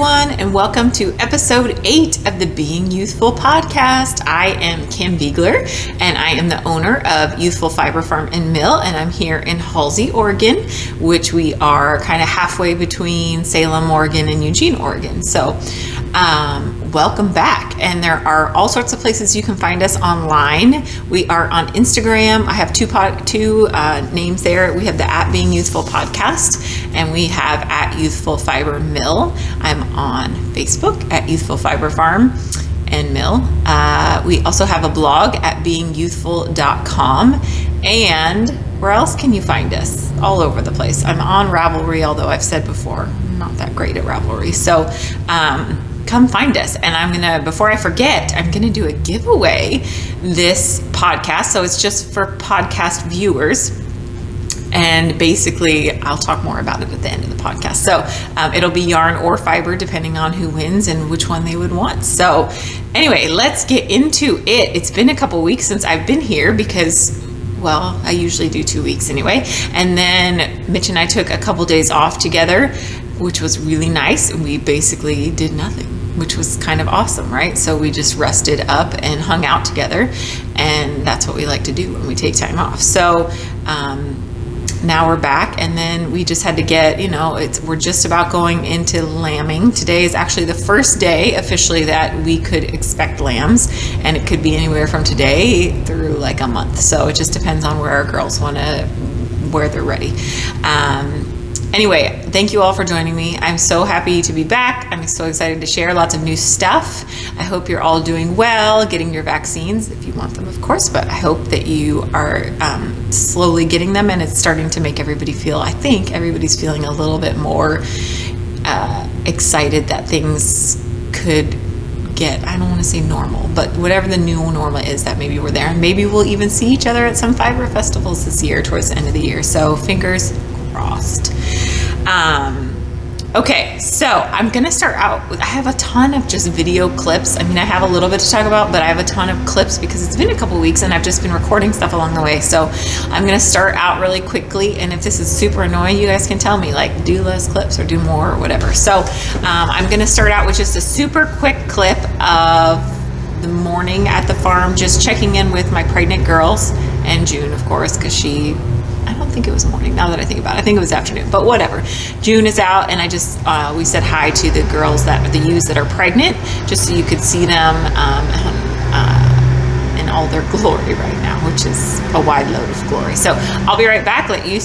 everyone, and welcome to episode 8 of the Being Youthful podcast. I am Kim Beigler, and I am the owner of Youthful Fiber Farm and Mill, and I'm here in Halsey, Oregon, which we are kind of halfway between Salem, Oregon, and Eugene, Oregon. So, welcome back. And there are all sorts of places you can find us online. We are on Instagram. I have two names there. We have the at Being Youthful podcast, and we have at Youthful Fiber Mill. I'm on Facebook at Youthful Fiber Farm and Mill. We also have a blog at beingyouthful.com. And where else can you find us? All over the place. I'm on Ravelry, although I've said before, I'm not that great at Ravelry. So, come find us. And before I forget, I'm going to do a giveaway this podcast. So it's just for podcast viewers. And basically, I'll talk more about it at the end of the podcast. So it'll be yarn or fiber, depending on who wins and which one they would want. So anyway, let's get into it. It's been a couple weeks since I've been here because, well, I usually do 2 weeks anyway. And then Mitch and I took a couple days off together, which was really nice. And we basically did nothing, which was kind of awesome, right? So we just rested up and hung out together. And that's what we like to do when we take time off. So now we're back, and then we just had to get, we're just about going into lambing. Today is actually the first day officially that we could expect lambs, and it could be anywhere from today through like a month. So it just depends on where our girls where they're ready. Anyway, thank you all for joining me. I'm so happy to be back. I'm so excited to share lots of new stuff. I hope you're all doing well, getting your vaccines if you want them, of course, but I hope that you are slowly getting them, and it's starting to make everybody feel, I think everybody's feeling a little bit more excited that things could get, I don't want to say normal, but whatever the new normal is, that maybe we're there, and maybe we'll even see each other at some fiber festivals this year towards the end of the year. So fingers crossed. Okay, so I'm going to start out with, I have a ton of just video clips. I have a little bit to talk about, but I have a ton of clips because it's been a couple weeks and I've just been recording stuff along the way. So I'm going to start out really quickly. And if this is super annoying, you guys can tell me, like, do less clips or do more or whatever. So I'm going to start out with just a super quick clip of the morning at the farm, just checking in with my pregnant girls and June, of course, because I don't think it was morning now that I think about it. I think it was afternoon, but whatever. June is out, and I just, we said hi to the girls the ewes that are pregnant, just so you could see them in all their glory right now, which is a wide load of glory. So I'll be right back, let you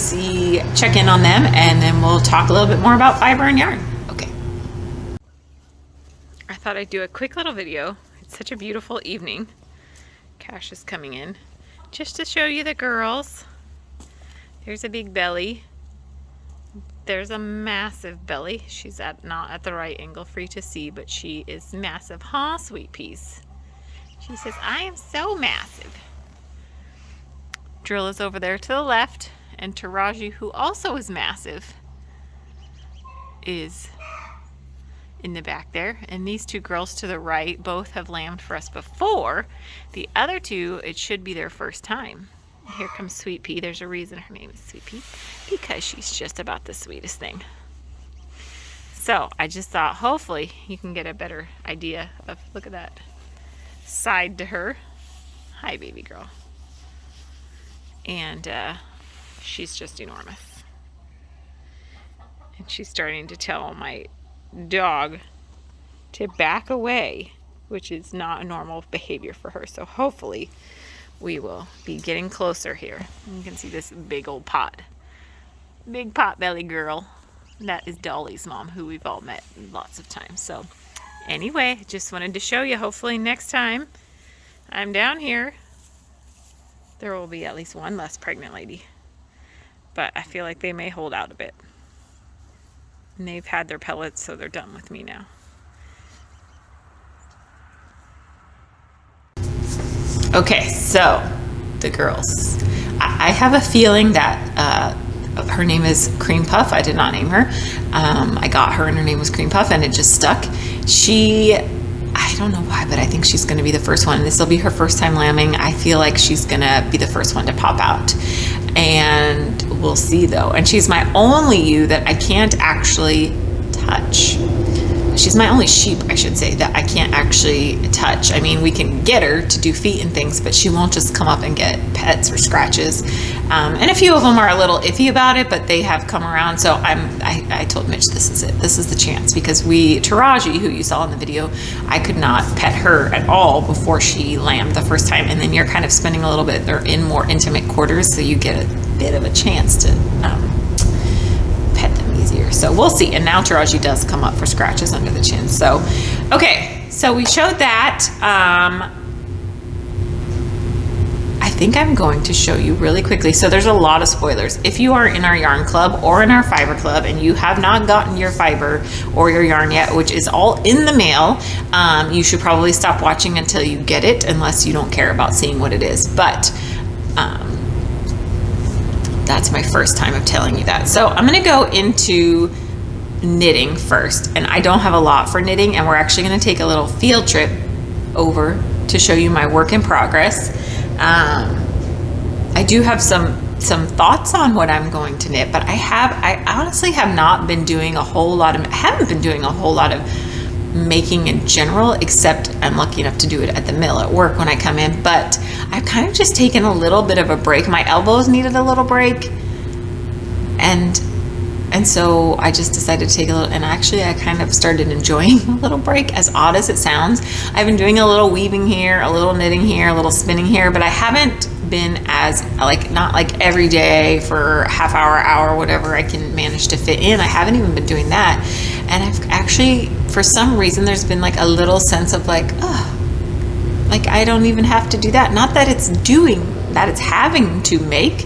check in on them, and then we'll talk a little bit more about fiber and yarn. Okay. I thought I'd do a quick little video. It's such a beautiful evening. Cash is coming in. Just to show you the girls. There's a big belly. There's a massive belly. She's not at the right angle for you to see, but she is massive. Huh, sweet peas? She says, I am so massive. Drill is over there to the left, and Taraji, who also is massive, is in the back there. And these two girls to the right both have lambed for us before. The other two, it should be their first time. Here comes Sweet Pea. There's a reason her name is Sweet Pea, because she's just about the sweetest thing. So I just thought, hopefully you can get a better idea of, look at that side to her. Hi, baby girl. And she's just enormous. And she's starting to tell my dog to back away, which is not a normal behavior for her. So hopefully we will be getting closer here. You can see this big old pot. Big pot belly girl. That is Dolly's mom, who we've all met lots of times. So anyway, just wanted to show you. Hopefully next time I'm down here, there will be at least one less pregnant lady. But I feel like they may hold out a bit. And they've had their pellets, so they're done with me now. Okay, so the girls. I have a feeling that her name is Cream Puff. I did not name her. I got her and her name was Cream Puff, and it just stuck. I don't know why, but I think she's going to be the first one. This will be her first time lambing. I feel like she's going to be the first one to pop out. And we'll see, though. And she's my only ewe that I can't actually touch. she's my only sheep, I should say, that I can't actually touch. I mean, we can get her to do feet and things, but she won't just come up and get pets or scratches. And a few of them are a little iffy about it, but they have come around. So I told Mitch, this is it. This is the chance, because Taraji, who you saw in the video, I could not pet her at all before she lambed the first time. And then you're kind of spending a little bit, they're in more intimate quarters, so you get a bit of a chance to pet them easier. So we'll see. And now Taraji does come up for scratches under the chin. So, okay. So we showed that. I think I'm going to show you really quickly. So there's a lot of spoilers. If you are in our yarn club or in our fiber club and you have not gotten your fiber or your yarn yet, which is all in the mail, you should probably stop watching until you get it, unless you don't care about seeing what it is. But that's my first time of telling you that. So I'm going to go into knitting first, and I don't have a lot for knitting, and we're actually going to take a little field trip over to show you my work in progress. I do have some thoughts on what I'm going to knit, but I honestly have not been doing a whole lot of, haven't been doing a whole lot of making in general, except I'm lucky enough to do it at the mill at work when I come in. But I've kind of just taken a little bit of a break. My elbows needed a little break, and so I just decided to take a little, and actually I kind of started enjoying a little break, as odd as it sounds. I've been doing a little weaving here, a little knitting here, a little spinning here, but I haven't been as, not like every day for half hour, whatever I can manage to fit in. I haven't even been doing that. And I've actually, for some reason, there's been like a little sense of like, like I don't even have to do that. Not that it's having to make.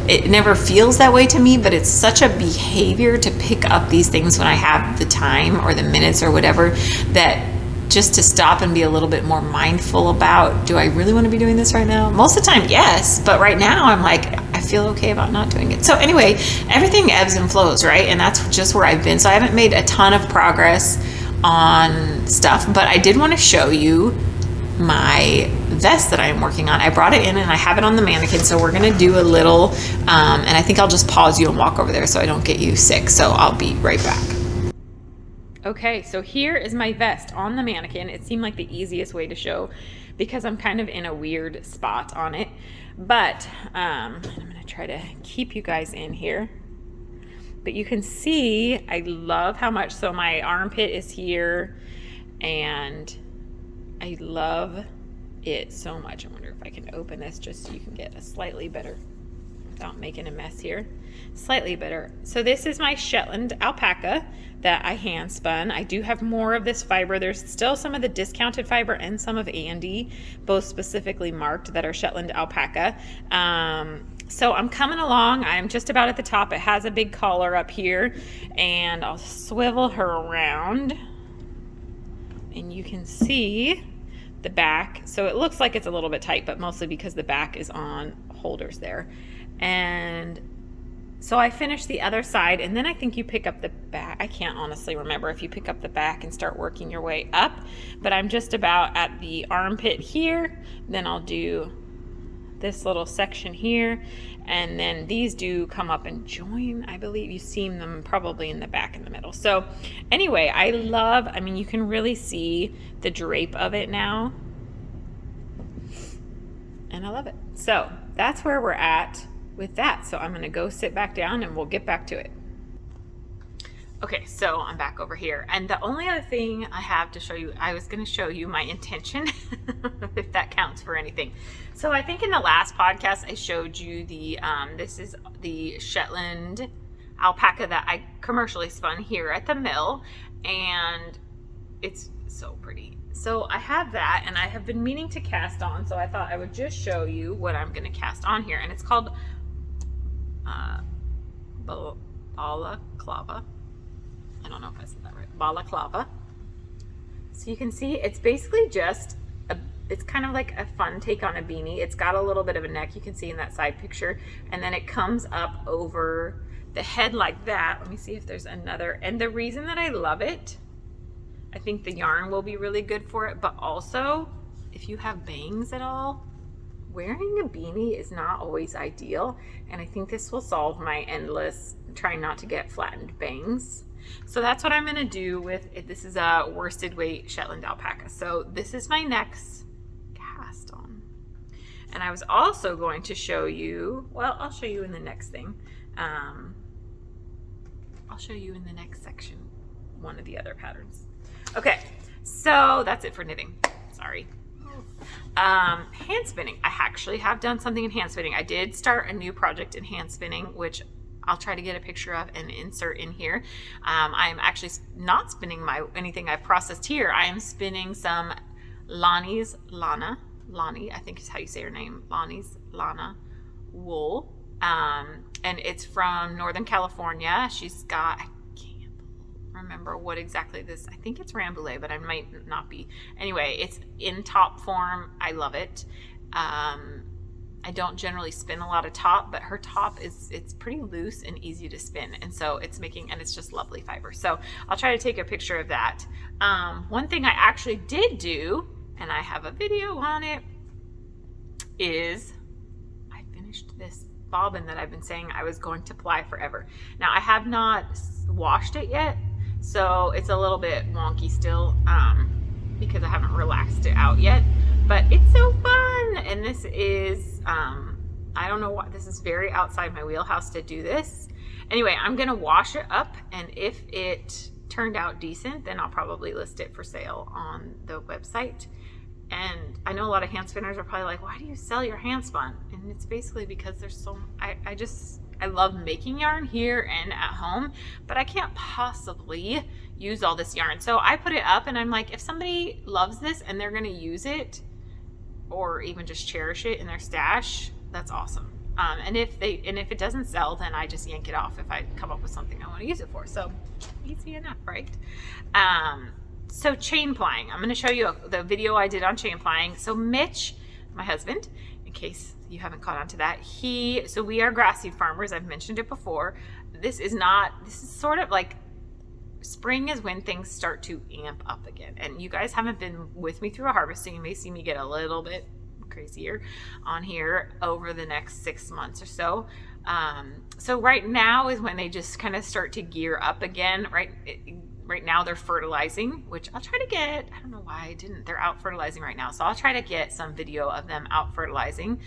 It never feels that way to me, but it's such a behavior to pick up these things when I have the time or the minutes or whatever, that just to stop and be a little bit more mindful about, do I really want to be doing this right now? Most of the time, yes, but right now I'm like, I feel okay about not doing it. So anyway, everything ebbs and flows, right? And that's just where I've been. So I haven't made a ton of progress on stuff, but I did want to show you my vest that I am working on. I brought it in and I have it on the mannequin, so we're gonna do a little and I think I'll just pause you and walk over there so I don't get you sick. So I'll be right back. Okay, so here is my vest on the mannequin. It seemed like the easiest way to show because I'm kind of in a weird spot on it, but I'm gonna try to keep you guys in here. But you can see I love how much, so my armpit is here and I love it so much. I wonder if I can open this just so you can get a slightly better, without making a mess here, slightly better. So this is my Shetland alpaca that I hand spun. I do have more of this fiber. There's still some of the discounted fiber and some of Andy, both specifically marked, that are Shetland alpaca. So I'm coming along. I'm just about at the top. It has a big collar up here, and I'll swivel her around. And you can see the back. So it looks like it's a little bit tight, but mostly because the back is on holders there. And so I finished the other side, and then I think you pick up the back. I can't honestly remember if you pick up the back and start working your way up, but I'm just about at the armpit here. Then I'll do this little section here, and then these do come up and join. I believe you seam them probably in the back in the middle. So anyway, I mean, you can really see the drape of it now, and I love it. So that's where we're at with that. So I'm gonna go sit back down and we'll get back to it. Okay, so I'm back over here, and the only other thing I have to show you, I was going to show you my intention, if that counts for anything. So I think in the last podcast I showed you the, this is the Shetland alpaca that I commercially spun here at the mill, and it's so pretty. So I have that, and I have been meaning to cast on, so I thought I would just show you what I'm going to cast on here, and it's called balaclava. I don't know if I said that right. Balaclava. So you can see it's basically just it's kind of like a fun take on a beanie. It's got a little bit of a neck, you can see in that side picture, and then it comes up over the head like that. Let me see if there's another. And the reason that I love it, I think the yarn will be really good for it, but also if you have bangs at all, wearing a beanie is not always ideal, and I think this will solve my endless trying not to get flattened bangs. So that's what I'm going to do with it. This is a worsted weight Shetland alpaca. So this is my next cast on. And I was also going to show you, well, I'll show you in the next thing. I'll show you in the next section one of the other patterns. Okay, so that's it for knitting. Sorry. Hand spinning. I actually have done something in hand spinning. I did start a new project in hand spinning, which I'll try to get a picture of and insert in here. I'm actually not spinning anything I've processed here. I am spinning some Lonnie, I think is how you say her name, Lana wool. And it's from Northern California. She's got, I can't remember what exactly this, I think it's Rambouillet, but I might not be. Anyway, it's in top form. I love it. I don't generally spin a lot of top, but her top it's pretty loose and easy to spin. And so it's just lovely fiber. So I'll try to take a picture of that. One thing I actually did do, and I have a video on it, is I finished this bobbin that I've been saying I was going to ply forever. Now I have not washed it yet, so it's a little bit wonky still because I haven't relaxed it out yet, but it's so fun. And this is I don't know why, this is very outside my wheelhouse to do this. Anyway, I'm gonna wash it up, and if it turned out decent, then I'll probably list it for sale on the website. And I know a lot of hand spinners are probably like, why do you sell your hand spun? And it's basically because there's so, I love making yarn here and at home, but I can't possibly use all this yarn. So I put it up and I'm like, if somebody loves this and they're going to use it or even just cherish it in their stash, that's awesome. And if it doesn't sell, then I just yank it off if I come up with something I want to use it for. So easy enough, right? So chain plying, I'm going to show you the video I did on chain plying. So Mitch, my husband, in case you haven't caught on to that, so we are grass seed farmers. I've mentioned it before. This is sort of like spring is when things start to amp up again. And you guys haven't been with me through a harvest, so you may see me get a little bit crazier on here over the next 6 months or so. So right now is when they just kind of start to gear up again, right? Right now they're fertilizing, which I'll try to get, I don't know why I didn't, they're out fertilizing right now. So I'll try to get some video of them out fertilizing,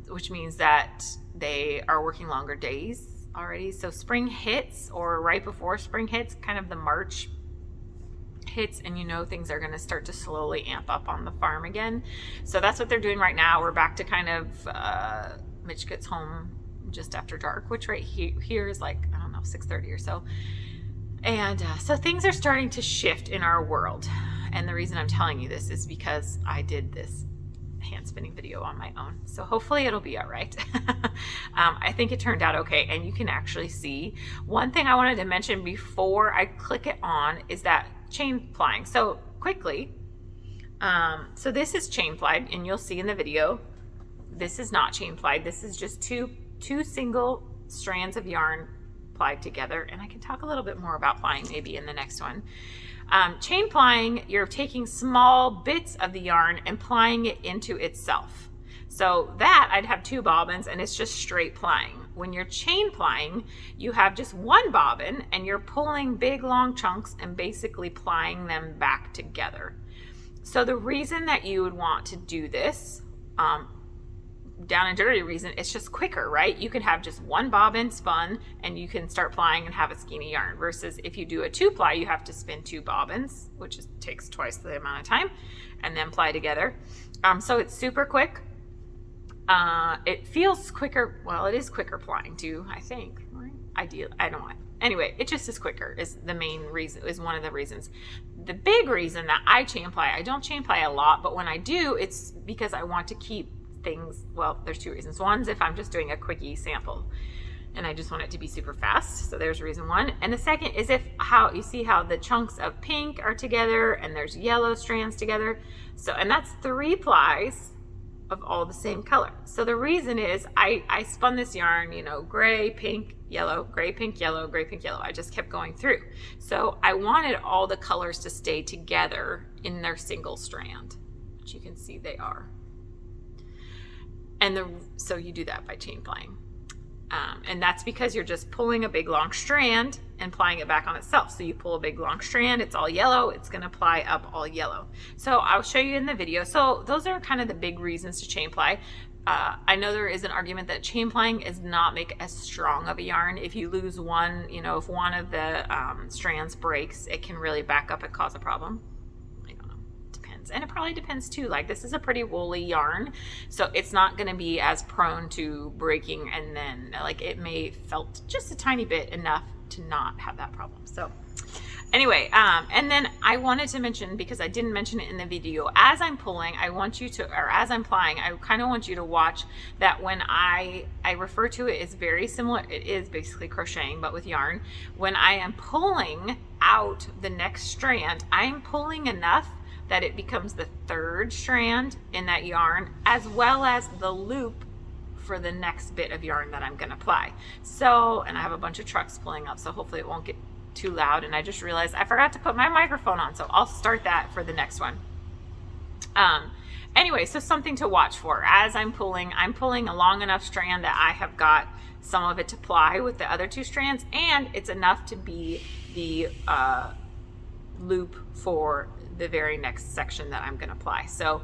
which means that they are working longer days already. So spring hits, or right before spring hits, kind of the March hits, and things are going to start to slowly amp up on the farm again. So that's what they're doing right now. We're back to kind of, Mitch gets home just after dark, which right here is like, I don't know, 6:30 or so. And so things are starting to shift in our world. And the reason I'm telling you this is because I did this hand spinning video on my own. So hopefully it'll be all right. I think it turned out okay. And you can actually see, one thing I wanted to mention before I click it on is that chain plying. So quickly, so this is chain plied, and you'll see in the video, this is not chain plied. This is just two single strands of yarn plied together, and I can talk a little bit more about plying maybe in the next one. Chain plying, you're taking small bits of the yarn and plying it into itself. So that I'd have 2 bobbins and it's just straight plying. When you're chain plying, you have just 1 bobbin and you're pulling big long chunks and basically plying them back together. So the reason that you would want to do this, down and dirty reason, it's just quicker, right? You can have just 1 bobbin spun and you can start plying and have a skein of yarn, versus if you do a 2-ply, you have to spin 2 bobbins, which takes twice the amount of time, and then ply together. So it's super quick. It feels quicker. Well, it is quicker plying too, I think. Right? Ideal. I don't know. Anyway, it just is quicker is the main reason, is one of the reasons. The big reason that I chain ply, I don't chain ply a lot, but when I do, it's because I want to keep things, well, there's 2 reasons. One's if I'm just doing a quickie sample and I just want it to be super fast. So there's reason 1. And the second is how you see how the chunks of pink are together and there's yellow strands together. So, and that's 3 plies of all the same color. So the reason is I spun this yarn, gray, pink, yellow, gray, pink, yellow, gray, pink, yellow. I just kept going through. So I wanted all the colors to stay together in their single strand, which you can see they are. And so you do that by chain plying. And that's because you're just pulling a big long strand and applying it back on itself. So you pull a big long strand, it's all yellow, it's going to ply up all yellow. So I'll show you in the video. So those are kind of the big reasons to chain ply. I know there is an argument that chain plying is not make as strong of a yarn. If you lose one, if one of the strands breaks, it can really back up and cause a problem. And it probably depends too. Like, this is a pretty woolly yarn, so it's not going to be as prone to breaking, and then like it may felt just a tiny bit enough to not have that problem. So anyway, and then I wanted to mention, because I didn't mention it in the video, as I'm pulling, as I'm plying, I kind of want you to watch that when I refer to it as very similar. It is basically crocheting, but with yarn. When I am pulling out the next strand, I'm pulling enough that it becomes the third strand in that yarn, as well as the loop for the next bit of yarn that I'm going to ply. So, and I have a bunch of trucks pulling up, so hopefully it won't get too loud. And I just realized I forgot to put my microphone on, so I'll start that for the next one. Anyway, so something to watch for. As I'm pulling a long enough strand that I have got some of it to ply with the other two strands, and it's enough to be the loop for the very next section that I'm going to apply. So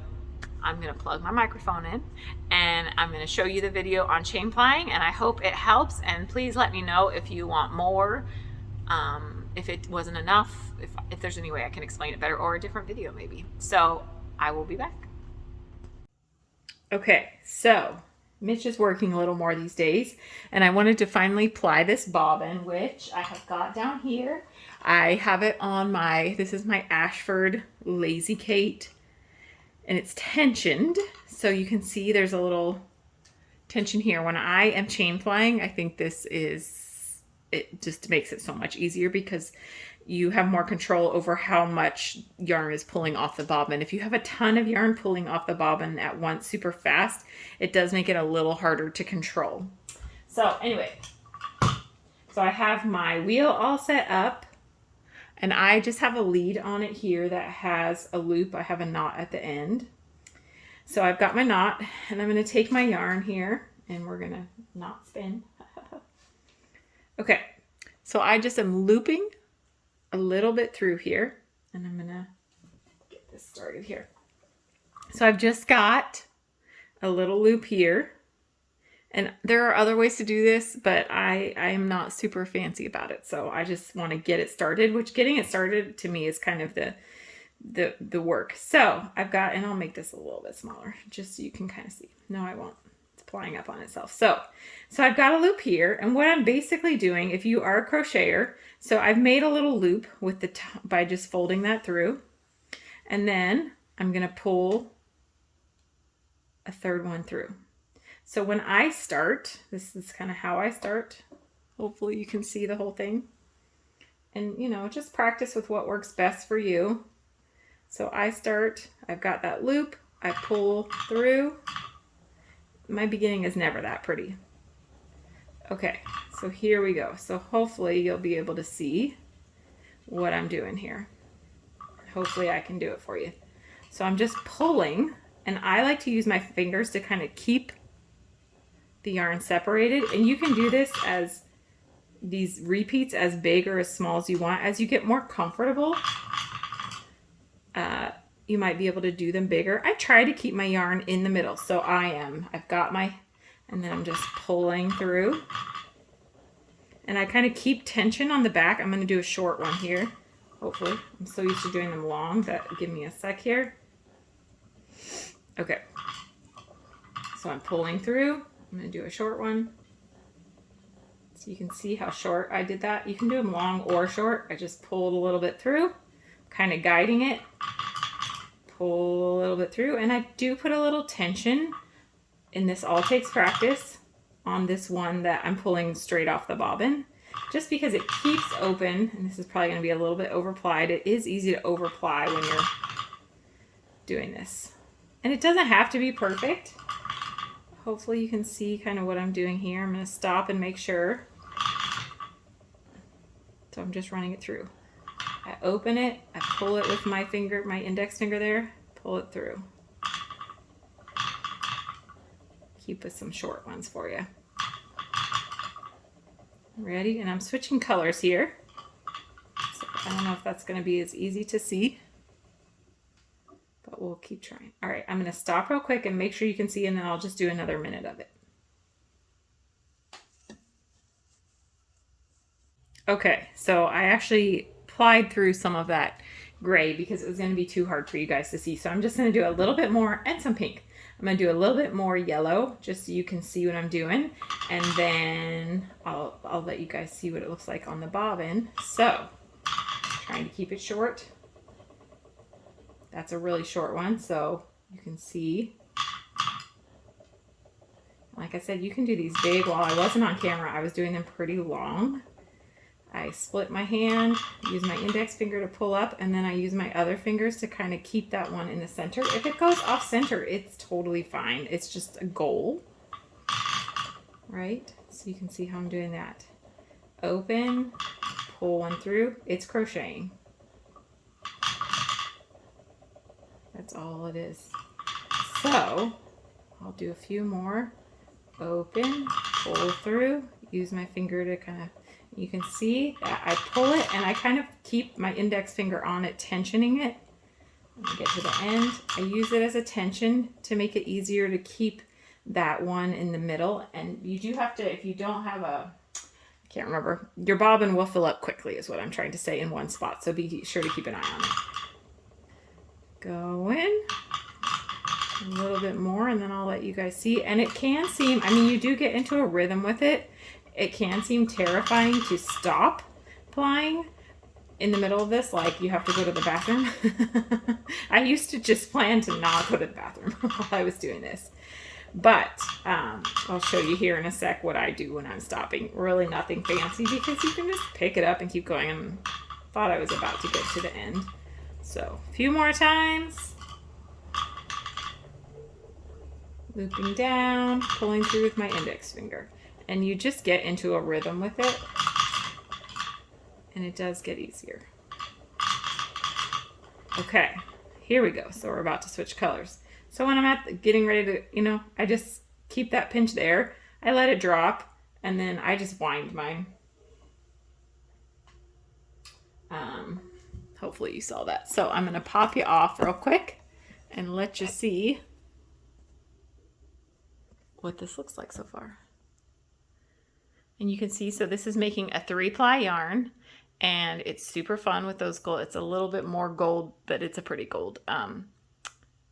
I'm going to plug my microphone in, and I'm going to show you the video on chain plying, and I hope it helps. And please let me know if you want more, if it wasn't enough, if there's any way I can explain it better, or a different video maybe. So I will be back. Okay, so Mitch is working a little more these days, and I wanted to finally ply this bobbin, which I have got down here. I have it on this is my Ashford Lazy Kate, and it's tensioned. So you can see there's a little tension here. When I am chain plying, I think it just makes it so much easier, because you have more control over how much yarn is pulling off the bobbin. If you have a ton of yarn pulling off the bobbin at once super fast, it does make it a little harder to control. So anyway, so I have my wheel all set up, and I just have a lead on it here that has a loop. I have a knot at the end. So I've got my knot, and I'm going to take my yarn here, and we're going to knot spin. Okay, so I just am looping a little bit through here, and I'm going to get this started here. So I've just got a little loop here, and there are other ways to do this, but I am not super fancy about it. So I just want to get it started, which getting it started to me is kind of the work. So I've got, and I'll make this a little bit smaller just so you can kind of see. No, I won't. It's plying up on itself. So I've got a loop here, and what I'm basically doing, if you are a crocheter, so I've made a little loop with by just folding that through, and then I'm going to pull a third one through. So when I start, this is kind of how I start. Hopefully you can see the whole thing. And, just practice with what works best for you. So I start, I've got that loop, I pull through. My beginning is never that pretty. Okay, so here we go. So hopefully you'll be able to see what I'm doing here. Hopefully I can do it for you. So I'm just pulling, and I like to use my fingers to kind of keep the yarn separated, and you can do this as these repeats as big or as small as you want. As you get more comfortable, you might be able to do them bigger. I try to keep my yarn in the middle, so I've got and then I'm just pulling through, and I kind of keep tension on the back. I'm going to do a short one here, hopefully. I'm so used to doing them long that give me a sec here. Okay, so I'm pulling through. I'm going to do a short one. So you can see how short I did that. You can do them long or short. I just pulled a little bit through, kind of guiding it. Pull a little bit through, and I do put a little tension, and this all takes practice, on this one that I'm pulling straight off the bobbin, just because it keeps open, and this is probably going to be a little bit overplied. It is easy to overply when you're doing this. And it doesn't have to be perfect. Hopefully you can see kind of what I'm doing here. I'm going to stop and make sure. So I'm just running it through. I open it, I pull it with my finger, my index finger there, pull it through. Keep with some short ones for you. Ready? And I'm switching colors here. So I don't know if that's going to be as easy to see, but we'll keep trying. All right, I'm going to stop real quick and make sure you can see, and then I'll just do another minute of it. Okay, so I actually applied through some of that gray because it was going to be too hard for you guys to see. So I'm just going to do a little bit more and some pink. I'm going to do a little bit more yellow just so you can see what I'm doing. And then I'll let you guys see what it looks like on the bobbin. So trying to keep it short. That's a really short one, so you can see. Like I said, you can do these big. While I wasn't on camera, I was doing them pretty long. I split my hand, use my index finger to pull up, and then I use my other fingers to kind of keep that one in the center. If it goes off center, it's totally fine. It's just a goal, right? So you can see how I'm doing that. Open, pull one through. It's crocheting. That's all it is. So I'll do a few more. Open, pull through, use my finger to kind of, you can see that I pull it and I kind of keep my index finger on it, tensioning it. When I get to the end, I use it as a tension to make it easier to keep that one in the middle. And you do have to, if you don't have a, I can't remember, your bobbin will fill up quickly is what I'm trying to say in one spot. So be sure to keep an eye on it. Go in a little bit more and then I'll let you guys see. And it can seem, I mean, you do get into a rhythm with it. It can seem terrifying to stop applying in the middle of this, like you have to go to the bathroom. I used to just plan to not go to the bathroom while I was doing this. But I'll show you here in a sec what I do when I'm stopping. Really nothing fancy because you can just pick it up and keep going. And thought I was about to get to the end. So a few more times. Looping down, pulling through with my index finger. And you just get into a rhythm with it. And it does get easier. Okay, here we go. So we're about to switch colors. So when I'm getting ready to, I just keep that pinch there. I let it drop, and then I just wind mine. Hopefully you saw that. So I'm going to pop you off real quick and let you see what this looks like so far. And you can see, so this is making a 3-ply yarn, and it's super fun with those gold. It's a little bit more gold, but it's a pretty gold.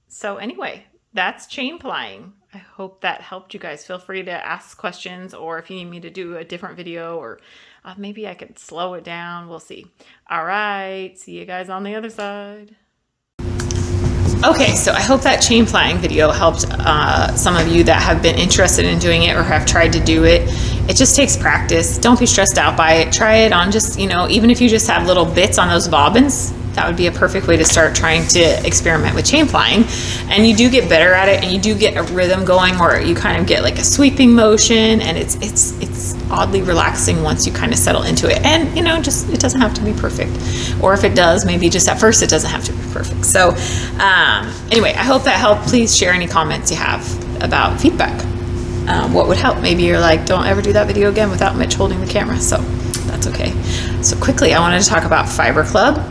So anyway, that's chain plying. I hope that helped you guys. Feel free to ask questions, or if you need me to do a different video, or maybe I could slow it down. We'll see. All right, see you guys on the other side. Okay, so I hope that chain plying video helped some of you that have been interested in doing it or have tried to do it. It just takes practice. Don't be stressed out by it. Try it on just, even if you just have little bits on those bobbins, that would be a perfect way to start trying to experiment with chain plying. And you do get better at it, and you do get a rhythm going where you kind of get like a sweeping motion, and it's oddly relaxing once you kind of settle into it. And just, it doesn't have to be perfect, or if it does, maybe just at first it doesn't have to be perfect. So anyway, I hope that helped. Please share any comments you have about feedback. What would help? Maybe you're like, don't ever do that video again without Mitch holding the camera. So that's okay. So quickly, I wanted to talk about Fiber Club.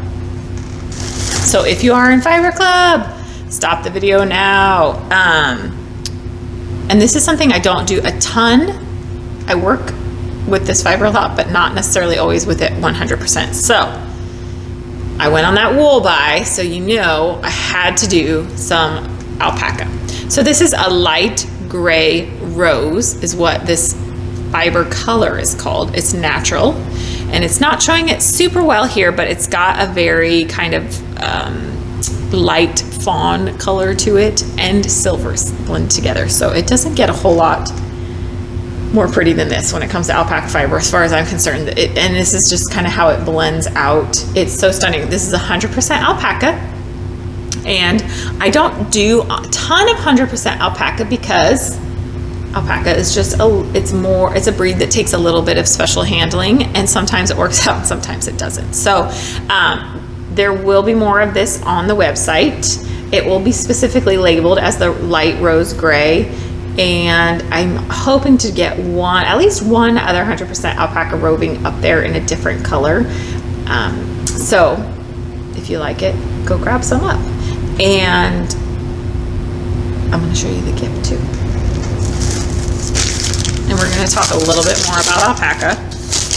So if you are in Fiber Club, stop the video now. And this is something I don't do a ton. I work with this fiber a lot, but not necessarily always with it 100%. So I went on that wool buy, so I had to do some alpaca. So this is a light gray rose is what this fiber color is called. It's natural, and it's not showing it super well here, but it's got a very kind of light fawn color to it and silver blend together. So it doesn't get a whole lot more pretty than this when it comes to alpaca fiber, as far as I'm concerned. And this is just kind of how it blends out. It's so stunning. This is 100% alpaca. And I don't do a ton of 100% alpaca because alpaca is just it's a breed that takes a little bit of special handling, and sometimes it works out and sometimes it doesn't. So there will be more of this on the website. It will be specifically labeled as the light rose gray. And I'm hoping to get at least one other 100% alpaca roving up there in a different color. So if you like it, go grab some up. And I'm going to show you the gift too. And we're going to talk a little bit more about alpaca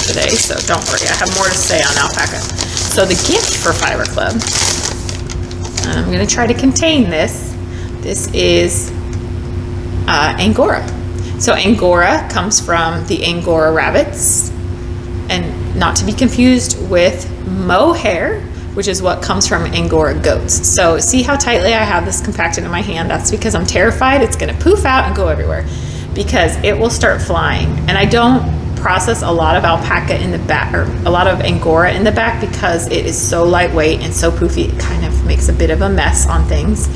today, so don't worry, I have more to say on alpaca. So the gift for Fiber Club, I'm going to try to contain this. This is Angora. So Angora comes from the Angora rabbits, and not to be confused with mohair, which is what comes from Angora goats. So see how tightly I have this compacted in my hand? That's because I'm terrified it's going to poof out and go everywhere, because it will start flying. And I don't process a lot of alpaca in the back, or a lot of Angora in the back, because it is so lightweight and so poofy, it kind of makes a bit of a mess on things.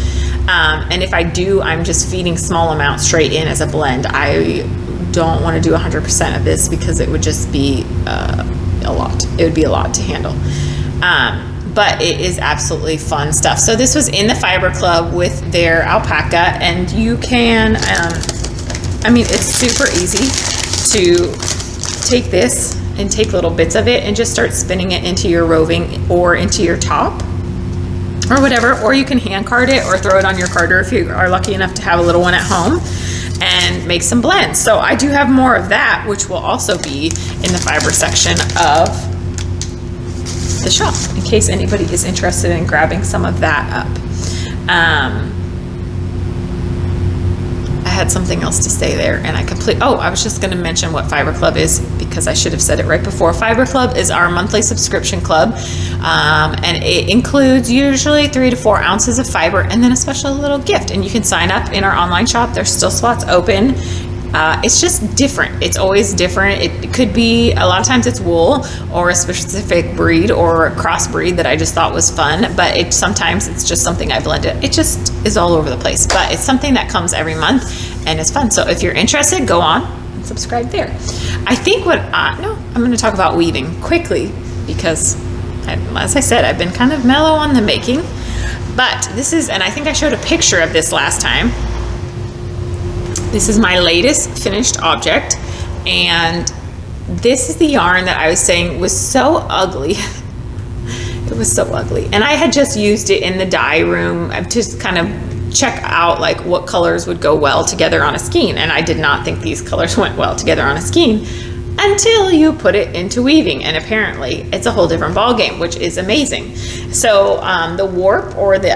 And if I do, I'm just feeding small amounts straight in as a blend. I don't want to do 100% of this because it would just be a lot. It would be a lot to handle. But it is absolutely fun stuff. So this was in the Fiber Club with their alpaca, and you can, I mean, it's super easy to take this and take little bits of it and just start spinning it into your roving or into your top or whatever, or you can hand card it or throw it on your carder if you are lucky enough to have a little one at home, and make some blends. So I do have more of that, which will also be in the fiber section of the shop in case anybody is interested in grabbing some of that up. I had something else to say there and I was just going to mention what Fiber Club is, because I should have said it right before. Fiber Club is our monthly subscription club, and it includes usually 3 to 4 ounces of fiber and then a special little gift. And you can sign up in our online shop. There's still spots open. It's just different. It's always different. It could be, a lot of times it's wool or a specific breed or a crossbreed that I just thought was fun, but sometimes it's just something I blended. It just is all over the place, but it's something that comes every month and it's fun. So if you're interested, go on and subscribe there. I think I'm going to talk about weaving quickly because, as I said, I've been kind of mellow on the making, but this is, and I think I showed a picture of this last time. This is my latest finished object, and this is the yarn that I was saying was so ugly. It was so ugly, and I had just used it in the dye room to kind of check out like what colors would go well together on a skein, and I did not think these colors went well together on a skein until you put it into weaving, and apparently it's a whole different ball game, which is amazing. So the warp or the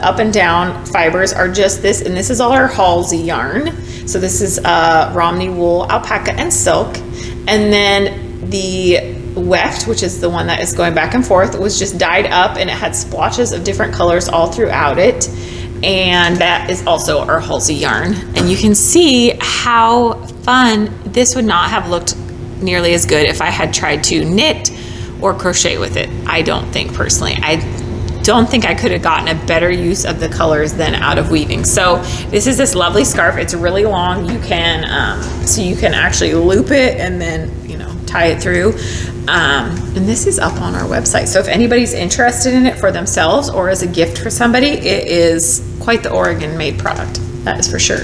up and down fibers are just this, and this is all our Halsey yarn. So this is Romney wool, alpaca, and silk. And then the weft, which is the one that is going back and forth, was just dyed up, and it had splotches of different colors all throughout it. And that is also our Halsey yarn. And you can see how fun this would not have looked nearly as good if I had tried to knit or crochet with it. I don't think, personally. I don't think I could have gotten a better use of the colors than out of weaving. So this is this lovely scarf. It's really long. You can so you can actually loop it and then tie it through. And this is up on our website. So if anybody's interested in it for themselves or as a gift for somebody, it is quite the Oregon made product. That is for sure.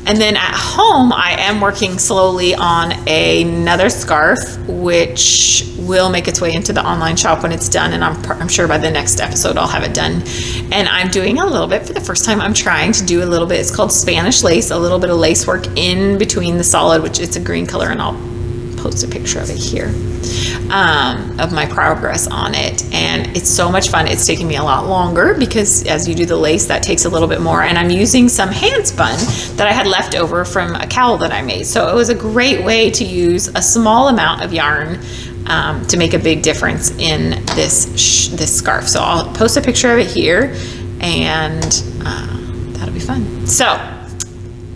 And then at home, I am working slowly on another scarf, which will make its way into the online shop when it's done. And I'm sure by the next episode, I'll have it done. And I'm doing a little bit for the first time. I'm trying to do a little bit. It's called Spanish lace, a little bit of lace work in between the solid, which it's a green color. And I'll post a picture of it here, of my progress on it. And it's so much fun. It's taking me a lot longer because as you do the lace, that takes a little bit more. And I'm using some hand spun that I had left over from a cowl that I made. So it was a great way to use a small amount of yarn to make a big difference in this scarf. So I'll post a picture of it here, and that'll be fun. So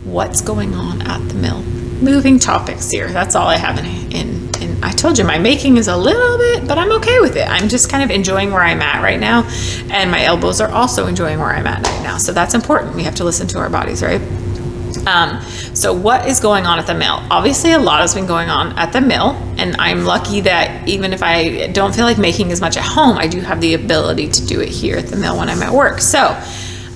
what's going on at the mill? Moving topics here. That's all I have in I told you my making is a little bit, but I'm okay with it. I'm just kind of enjoying where I'm at right now, and my elbows are also enjoying where I'm at right now. So that's important. We have to listen to our bodies, right? So what is going on at the mill? Obviously a lot has been going on at the mill, and I'm lucky that even if I don't feel like making as much at home, I do have the ability to do it here at the mill when I'm at work. So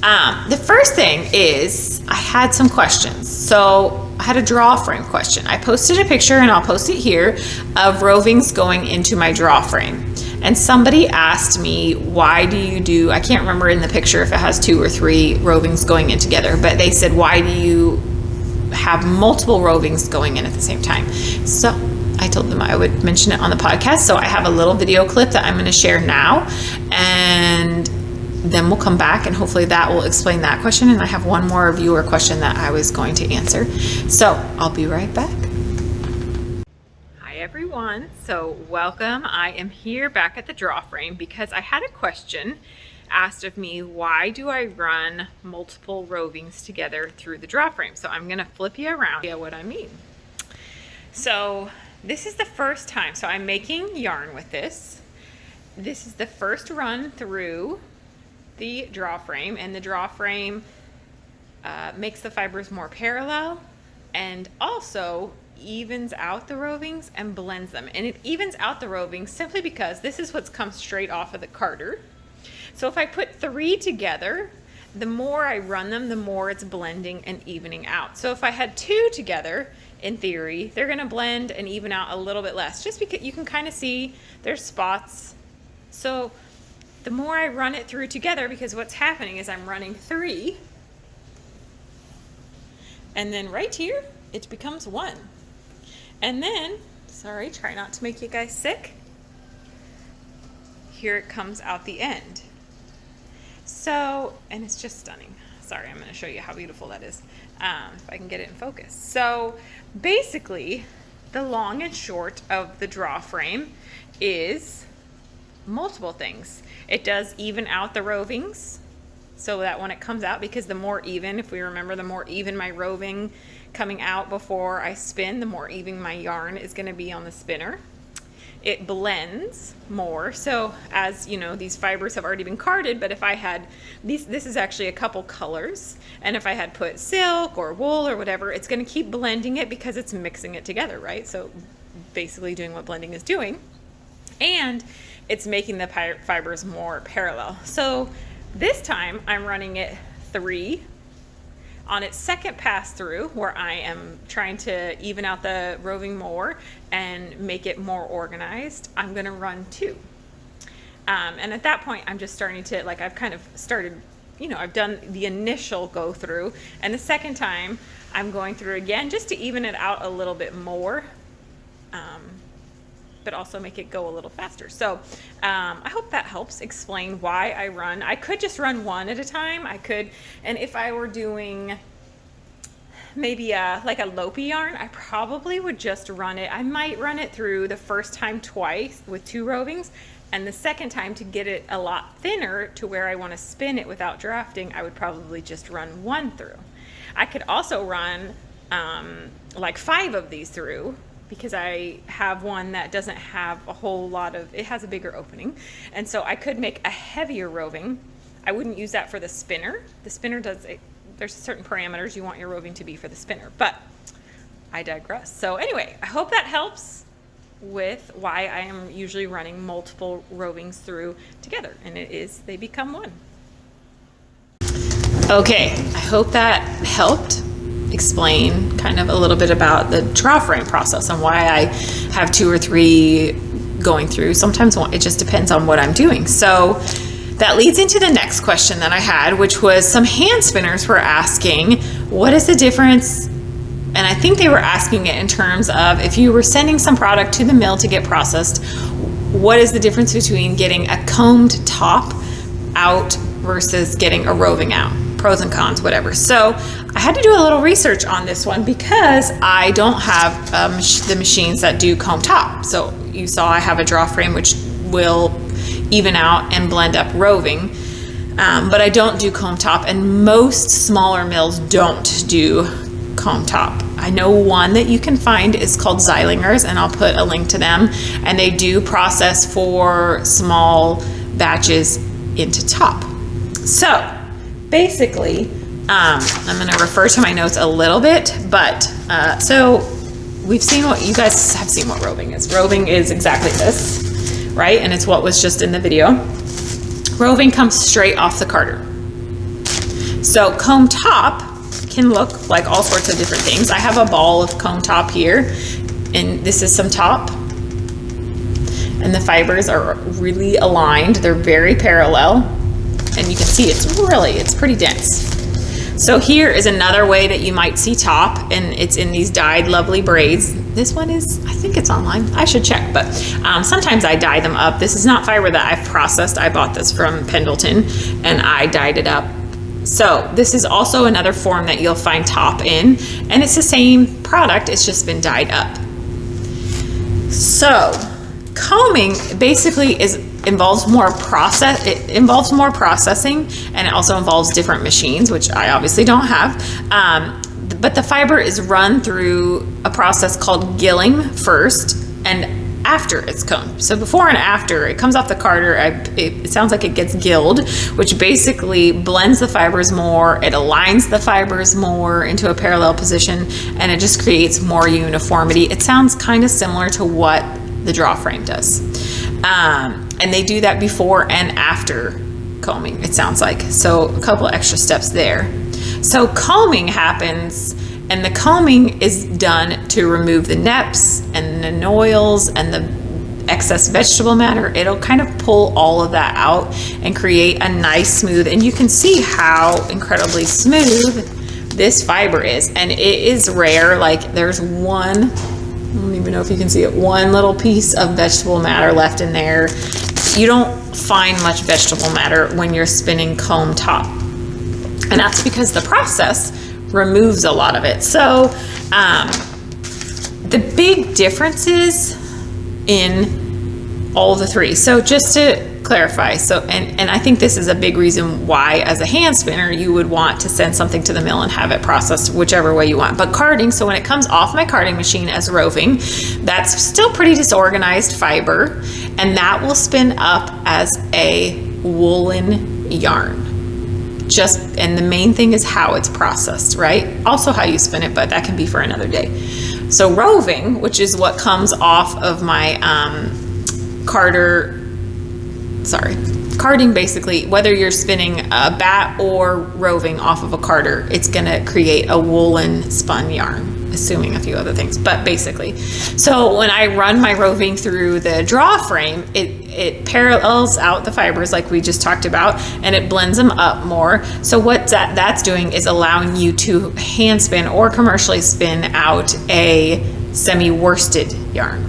The first thing is I had some questions. So I had a draw frame question. I posted a picture, and I'll post it here, of rovings going into my draw frame. And somebody asked me, why do you do, I can't remember in the picture if it has 2 or 3 rovings going in together, but they said, why do you have multiple rovings going in at the same time? So I told them I would mention it on the podcast. So I have a little video clip that I'm going to share now, and then we'll come back and hopefully that will explain that question. And I have one more viewer question that I was going to answer. So I'll be right back. Hi everyone. So welcome. I am here back at the draw frame because I had a question asked of me. Why do I run multiple rovings together through the draw frame? So I'm going to flip you around. Yeah, what I mean. So this is the first time. So I'm making yarn with this. This is the first run through the draw frame, and the draw frame makes the fibers more parallel and also evens out the rovings and blends them. And it evens out the rovings simply because this is what's come straight off of the carder. So if I put 3 together, the more I run them, the more it's blending and evening out. So if I had 2 together, in theory, they're going to blend and even out a little bit less, just because you can kind of see there's spots. So the more I run it through together, because what's happening is I'm running 3, and then right here, it becomes 1. And then, sorry, try not to make you guys sick. Here it comes out the end. So, and it's just stunning. Sorry, I'm going to show you how beautiful that is, if I can get it in focus. So basically, the long and short of the draw frame is multiple things. It does even out the rovings so that when it comes out, because the more even, if we remember, the more even my roving coming out before I spin, the more even my yarn is going to be on the spinner. It blends more. So as you know, these fibers have already been carded, but if I had these, this is actually a couple colors, and if I had put silk or wool or whatever, it's going to keep blending it because it's mixing it together, right? So basically doing what blending is doing, and it's making the fibers more parallel. So this time I'm running it 3. On its second pass through, where I am trying to even out the roving more and make it more organized, I'm going to run 2. And at that point, I'm just starting to, like, I've kind of started, you know, I've done the initial go through, and the second time I'm going through again just to even it out a little bit more, but also make it go a little faster. So I hope that helps explain why I run. I could just run 1 at a time. I could, and if I were doing maybe like a Lopi yarn, I probably would just run it. I might run it through the first time twice with 2 rovings, and the second time, to get it a lot thinner to where I want to spin it without drafting, I would probably just run 1 through. I could also run like 5 of these through, because I have one that doesn't have a whole lot of, it has a bigger opening. And so I could make a heavier roving. I wouldn't use that for the spinner. The spinner does, there's certain parameters you want your roving to be for the spinner, but I digress. So anyway, I hope that helps with why I am usually running multiple rovings through together, and it is, they become 1. Okay, I hope that helped explain kind of a little bit about the draw frame process and why I have 2 or 3 going through. Sometimes it just depends on what I'm doing. So that leads into the next question that I had, which was some hand spinners were asking, what is the difference? And I think they were asking it in terms of, if you were sending some product to the mill to get processed, what is the difference between getting a combed top out versus getting a roving out? Pros and cons, whatever. So I had to do a little research on this one because I don't have the machines that do comb top. So you saw I have a draw frame which will even out and blend up roving, but I don't do comb top, and most smaller mills don't do comb top. I know one that you can find is called Zeilinger's, and I'll put a link to them, and they do process for small batches into top. So basically, I'm going to refer to my notes a little bit, but so we've seen what, you guys have seen what roving is. Roving is exactly this, right? And it's what was just in the video. Roving comes straight off the carder. So comb top can look like all sorts of different things. I have a ball of comb top here, and this is some top. And the fibers are really aligned. They're very parallel. And you can see it's pretty dense. So here is another way that you might see top, and it's in these dyed lovely braids. This one is, I think it's online. I should check, but sometimes I dye them up. This is not fiber that I've processed. I bought this from Pendleton and I dyed it up. So this is also another form that you'll find top in, and it's the same product, it's just been dyed up. So combing basically involves more processing, and it also involves different machines, which I obviously don't have. But the fiber is run through a process called gilling first and after it's combed. So before and after, it comes off the carder, it sounds like it gets gilled, which basically blends the fibers more, it aligns the fibers more into a parallel position, and it just creates more uniformity. It sounds kind of similar to what the draw frame does. And they do that before and after combing, it sounds like. So a couple extra steps there. So combing happens, and the combing is done to remove the neps and the noils and the excess vegetable matter. It'll kind of pull all of that out and create a nice smooth, and you can see how incredibly smooth this fiber is. And it is rare, like there's one, I don't even know if you can see it, one little piece of vegetable matter left in there. You don't find much vegetable matter when you're spinning comb top. And that's because the process removes a lot of it. So the big differences in all the three. So just to clarify, so and I think this is a big reason why as a hand spinner you would want to send something to the mill and have it processed whichever way you want. But carding, so when it comes off my carding machine as roving, that's still pretty disorganized fiber, and that will spin up as a woolen yarn. And the main thing is how it's processed, right? Also how you spin it, but that can be for another day. So roving, which is what comes off of my carding, basically, whether you're spinning a bat or roving off of a carder, it's gonna create a woolen spun yarn, assuming a few other things, but basically. So when I run my roving through the draw frame, it parallels out the fibers like we just talked about, and it blends them up more. So what that's doing is allowing you to hand spin or commercially spin out a semi-worsted yarn.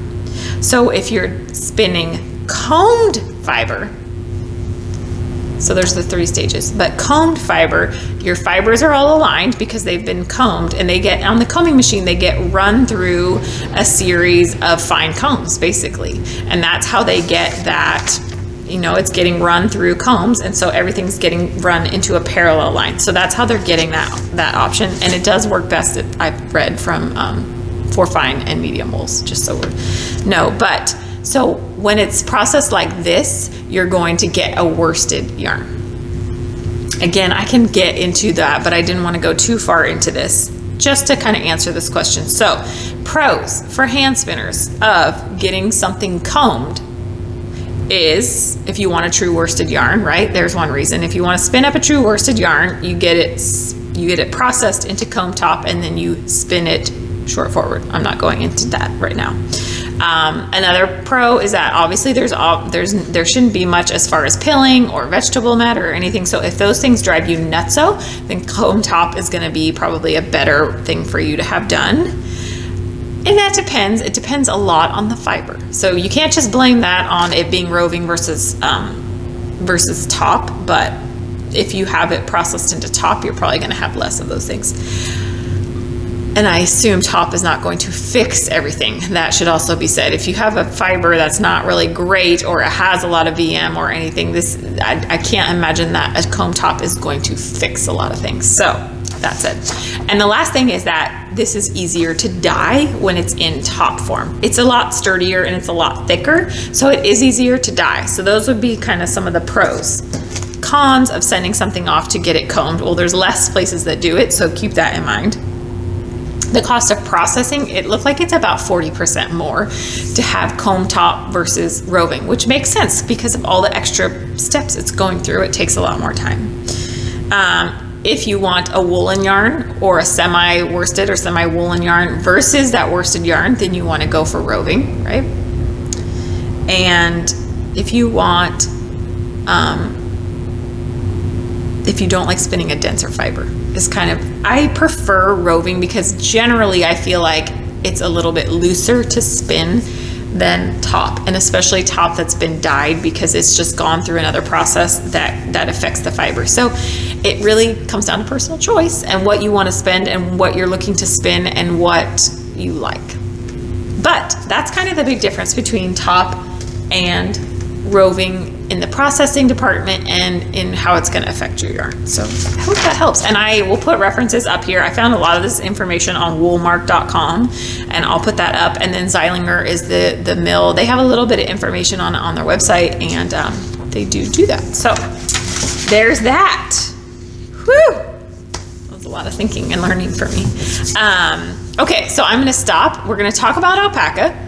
So if you're spinning combed fiber, so there's the three stages, but combed fiber, your fibers are all aligned because they've been combed, and they get, on the combing machine, they get run through a series of fine combs basically. And that's how they get that, you know, it's getting run through combs, and so everything's getting run into a parallel line. So that's how they're getting that option, and it does work best, I've read from for fine and medium wools, just so but so when it's processed like this, you're going to get a worsted yarn. Again, I can get into that, but I didn't want to go too far into this, just to kind of answer this question. So pros for hand spinners of getting something combed is, if you want a true worsted yarn, right? There's one reason. If you want to spin up a true worsted yarn, you get it processed into comb top, and then you spin it short forward. I'm not going into that right now. Another pro is that obviously there shouldn't be much as far as pilling or vegetable matter or anything. So if those things drive you nutso, then comb top is going to be probably a better thing for you to have done. And that depends. It depends a lot on the fiber. So you can't just blame that on it being roving versus top. But if you have it processed into top, you're probably going to have less of those things. And I assume top is not going to fix everything. That should also be said. If you have a fiber that's not really great, or it has a lot of VM or anything, I can't imagine that a comb top is going to fix a lot of things. So that's it. And the last thing is that this is easier to dye when it's in top form. It's a lot sturdier and it's a lot thicker, so it is easier to dye. So those would be kind of some of the pros. Cons of sending something off to get it combed. Well, there's less places that do it, so keep that in mind. The cost of processing, it looked like it's about 40% more to have comb top versus roving, which makes sense because of all the extra steps it's going through. It takes a lot more time. if you want a woolen yarn or a semi-worsted or semi-woolen yarn versus that worsted yarn, then you want to go for roving, right? And if you want, if you don't like spinning a denser fiber, is kind of, I prefer roving because generally I feel like it's a little bit looser to spin than top, and especially top that's been dyed, because it's just gone through another process that affects the fiber. So it really comes down to personal choice and what you want to spend and what you're looking to spin and what you like. But that's kind of the big difference between top and roving in the processing department and in how it's going to affect your yarn. So I hope that helps. And I will put references up here. I found a lot of this information on woolmark.com, and I'll put that up. And then Zeilinger is the mill. They have a little bit of information on their website, and they do that. So there's that. Whew. That was a lot of thinking and learning for me. Okay, so I'm going to stop. We're going to talk about alpaca.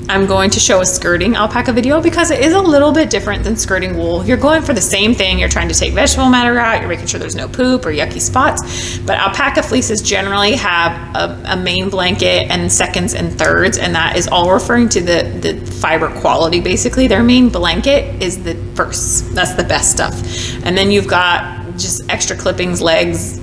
I'm going to show a skirting alpaca video because it is a little bit different than skirting wool. You're going for the same thing. You're trying to take vegetable matter out. You're making sure there's no poop or yucky spots. But alpaca fleeces generally have a main blanket and seconds and thirds, and that is all referring to the fiber quality. Basically, their main blanket is the first. That's the best stuff. And then you've got just extra clippings, legs,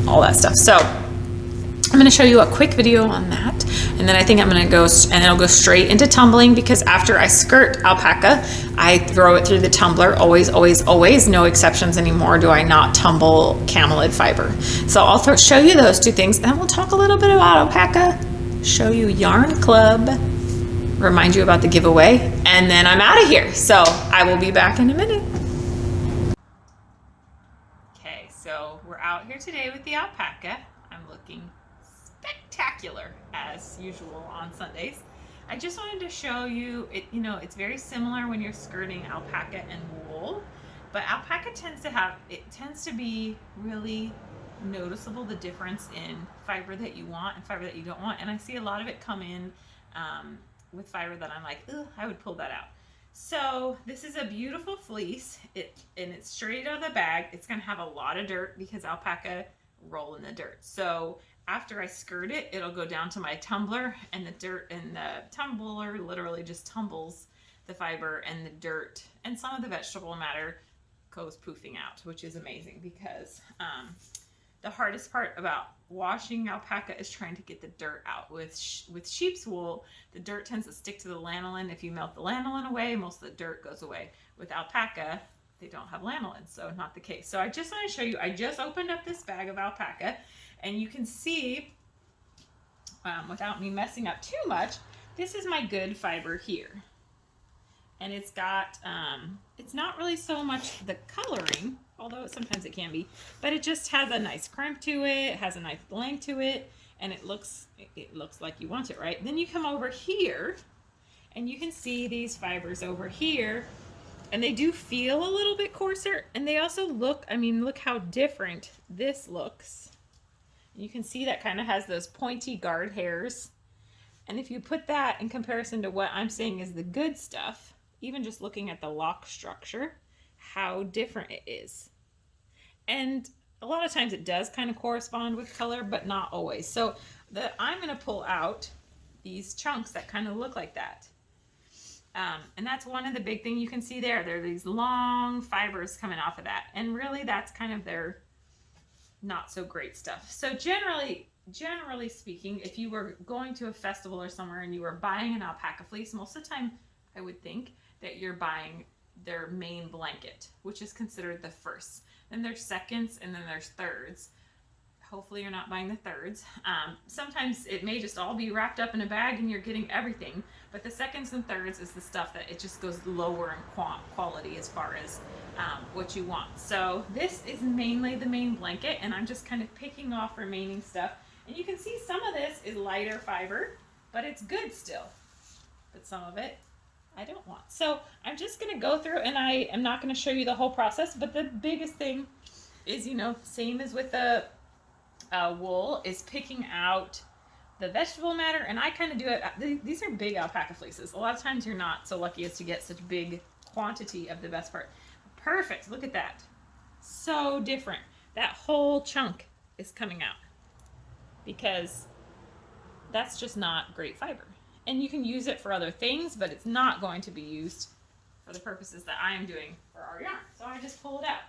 all that stuff. So I'm going to show you a quick video on that, and then I think I'm going to go, and it'll go straight into tumbling, because after I skirt alpaca, I throw it through the tumbler. Always, always, always, no exceptions anymore do I not tumble camelid fiber. So I'll show you those two things, and then we'll talk a little bit about alpaca, show you Yarn Club, remind you about the giveaway, and then I'm out of here. So I will be back in a minute. Okay, so we're out here today with the alpaca. I'm looking spectacular as usual on Sundays. I just wanted to show you it. You know, it's very similar when you're skirting alpaca and wool, but alpaca tends to be really noticeable, the difference in fiber that you want and fiber that you don't want. And I see a lot of it come in with fiber that I'm like, ugh, I would pull that out. So this is a beautiful fleece, and it's straight out of the bag. It's gonna have a lot of dirt because alpaca roll in the dirt. So after I skirt it, it'll go down to my tumbler, and the dirt and the tumbler literally just tumbles the fiber, and the dirt and some of the vegetable matter goes poofing out, which is amazing, because the hardest part about washing alpaca is trying to get the dirt out. With sheep's wool, the dirt tends to stick to the lanolin. If you melt the lanolin away, most of the dirt goes away. With alpaca, they don't have lanolin, so not the case. So I just want to show you, I just opened up this bag of alpaca, and you can see, without me messing up too much, this is my good fiber here. And it's got, it's not really so much the coloring, although sometimes it can be, but it just has a nice crimp to it, has a nice length to it, and it looks like you want it, right? Then you come over here, and you can see these fibers over here, and they do feel a little bit coarser, and they also look, I mean, look how different this looks. You can see that kind of has those pointy guard hairs. And if you put that in comparison to what I'm saying is the good stuff, even just looking at the lock structure, how different it is. And a lot of times it does kind of correspond with color, but not always. So I'm going to pull out these chunks that kind of look like that. And that's one of the big things you can see there. There are these long fibers coming off of that. And really that's kind of their not so great stuff. So generally speaking, if you were going to a festival or somewhere and you were buying an alpaca fleece, most of the time I would think that you're buying their main blanket, which is considered the first. Then there's seconds, and then there's thirds. Hopefully you're not buying the thirds. Sometimes it may just all be wrapped up in a bag and you're getting everything, but the seconds and thirds is the stuff that it just goes lower in quality as far as what you want. So this is mainly the main blanket, and I'm just kind of picking off remaining stuff. And you can see some of this is lighter fiber, but it's good still. But some of it I don't want. So I'm just going to go through, and I am not going to show you the whole process, but the biggest thing is, you know, same as with the wool, is picking out the vegetable matter. And I kind of do it. These are big alpaca fleeces. A lot of times you're not so lucky as to get such big quantity of the best part. Perfect. Look at that. so different. That whole chunk is coming out because that's just not great fiber. And you can use it for other things, but it's not going to be used for the purposes that I am doing for our yarn. So I just pull it out.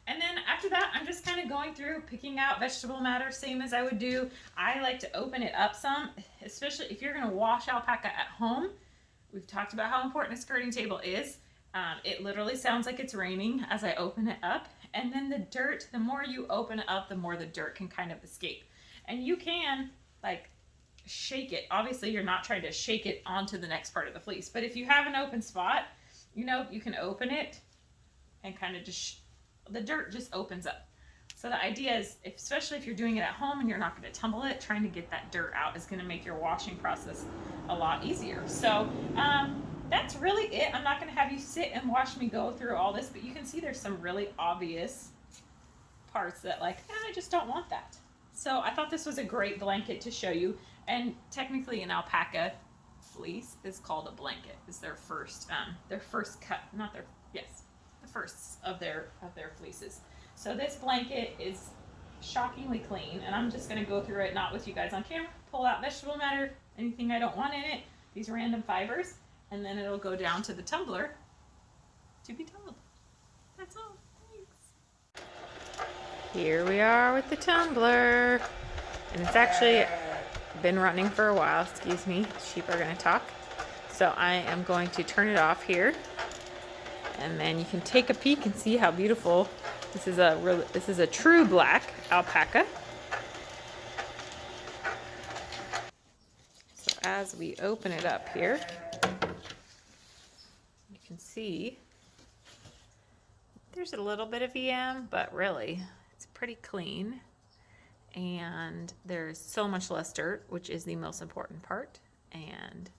And then after that, I'm just kind of going through, picking out vegetable matter, same as I would do. I like to open it up some, especially if you're going to wash alpaca at home. We've talked about how important a skirting table is. It literally sounds like it's raining as I open it up. And then the dirt, the more you open it up, the more the dirt can kind of escape. And you can like shake it. Obviously, you're not trying to shake it onto the next part of the fleece. But if you have an open spot, you know, you can open it and kind of just, the dirt just opens up. So the idea is, especially if you're doing it at home and you're not going to tumble it, trying to get that dirt out is going to make your washing process a lot easier. So that's really it. I'm not going to have you sit and watch me go through all this, but you can see there's some really obvious parts that like, I just don't want that. So I thought this was a great blanket to show you. And technically an alpaca fleece is called a blanket. It's their first cut, not their, yes, the first of their fleeces. So this blanket is shockingly clean, and I'm just going to go through it, not with you guys on camera, pull out vegetable matter, anything I don't want in it, these random fibers, and then it'll go down to the tumbler to be tumbled. That's all. Thanks. Here we are with the tumbler, and it's actually been running for a while. Excuse me, sheep are going to talk. So I am going to turn it off here, and then you can take a peek and see how beautiful this is. This is a true black alpaca. So as we open it up here, you can see there's a little bit of EM, but really it's pretty clean. And there's so much less dirt, which is the most important part. And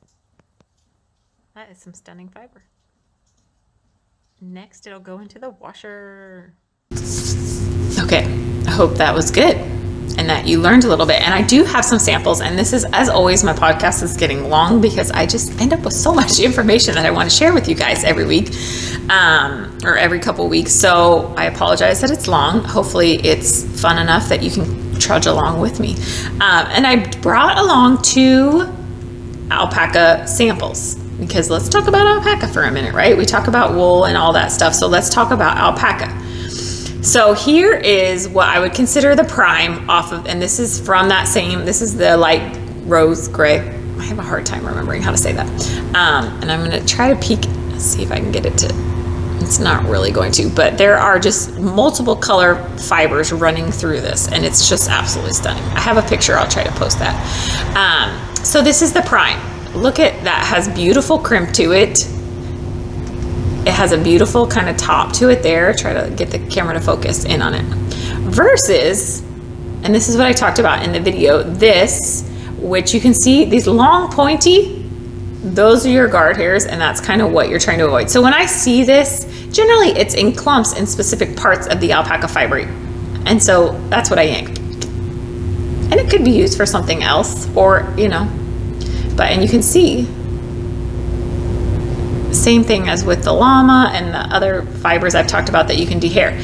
that is some stunning fiber. Next, it'll go into the washer. Okay, I hope that was good and that you learned a little bit. And I do have some samples, and this is, as always, my podcast is getting long because I just end up with so much information that I want to share with you guys every week, or every couple weeks. So I apologize that it's long. Hopefully it's fun enough that you can trudge along with me. And I brought along 2 alpaca samples because let's talk about alpaca for a minute, right? We talk about wool and all that stuff. So let's talk about alpaca. So here is what I would consider the prime off of, and this is from that same, this is the light rose gray. I have a hard time remembering how to say that. And I'm going to try to peek, see if I can get it to, it's not really going to, but there are just multiple color fibers running through this, and it's just absolutely stunning. I have a picture, I'll try to post that. So this is the prime. Look at that, has beautiful crimp to it. It has a beautiful kind of top to it there. Try to get the camera to focus in on it. Versus, and this is what I talked about in the video, this, which you can see, these long pointy, those are your guard hairs, and that's kind of what you're trying to avoid. So when I see this, generally it's in clumps in specific parts of the alpaca fiber. And so that's what I yanked. And it could be used for something else, or, you know, but, and you can see, same thing as with the llama and the other fibers I've talked about that you can dehair.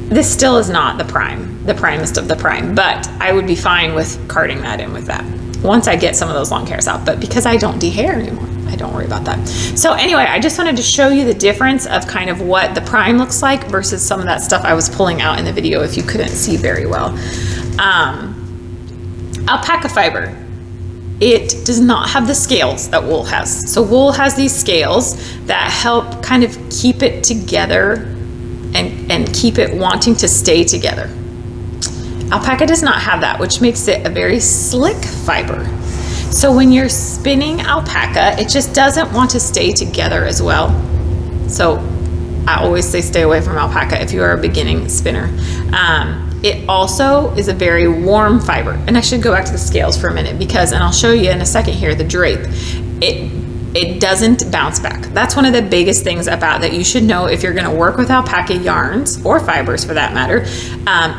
This still is not the primest of the prime, but I would be fine with carting that in with that once I get some of those long hairs out. But because I don't dehair anymore, I don't worry about that. So anyway, I just wanted to show you the difference of kind of what the prime looks like versus some of that stuff I was pulling out in the video if you couldn't see very well. Alpaca fiber. It does not have the scales that wool has. So wool has these scales that help kind of keep it together and keep it wanting to stay together. Alpaca does not have that, which makes it a very slick fiber. So when you're spinning alpaca, it just doesn't want to stay together as well. So I always say stay away from alpaca if you are a beginning spinner. It also is a very warm fiber. And I should go back to the scales for a minute because, and I'll show you in a second here, the drape. It doesn't bounce back. That's one of the biggest things about that you should know if you're gonna work with alpaca yarns or fibers for that matter.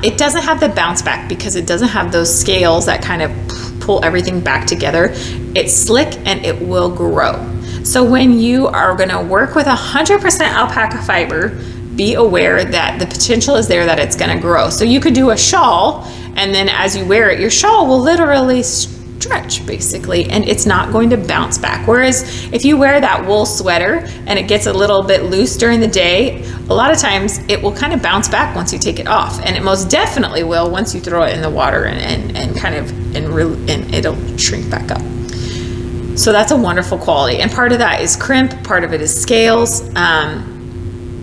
It doesn't have the bounce back because it doesn't have those scales that kind of pull everything back together. It's slick and it will grow. So when you are gonna work with 100% alpaca fiber, be aware that the potential is there that it's going to grow. So you could do a shawl, and then as you wear it, your shawl will literally stretch basically, and it's not going to bounce back. Whereas if you wear that wool sweater and it gets a little bit loose during the day, a lot of times it will kind of bounce back once you take it off, and it most definitely will once you throw it in the water and it'll shrink back up. So that's a wonderful quality, and part of that is crimp, part of it is scales.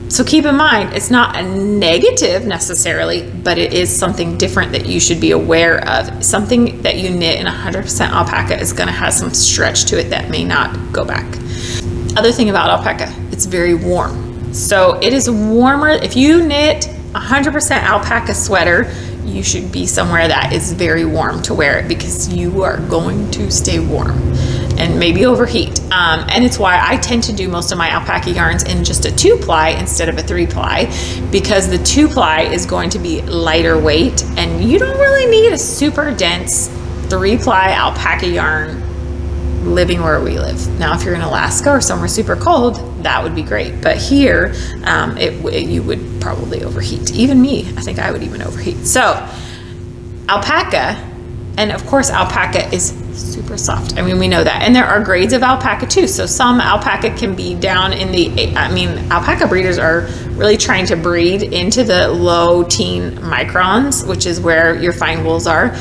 So keep in mind, it's not a negative necessarily, but it is something different that you should be aware of. Something that you knit in 100% alpaca is going to have some stretch to it that may not go back. Other thing about alpaca, it's very warm. So it is warmer. If you knit 100% alpaca sweater, you should be somewhere that is very warm to wear it, because you are going to stay warm and maybe overheat. And it's why I tend to do most of my alpaca yarns in just a 2-ply instead of a 3-ply, because the 2-ply is going to be lighter weight, and you don't really need a super dense 3-ply alpaca yarn living where we live. Now, if you're in Alaska or somewhere super cold, that would be great. But here, you would probably overheat. Even me, I think I would even overheat. So alpaca, and of course alpaca is super soft. I mean, we know that. And there are grades of alpaca too. So some alpaca can be down in the, alpaca breeders are really trying to breed into the low teen microns, which is where your fine wools are.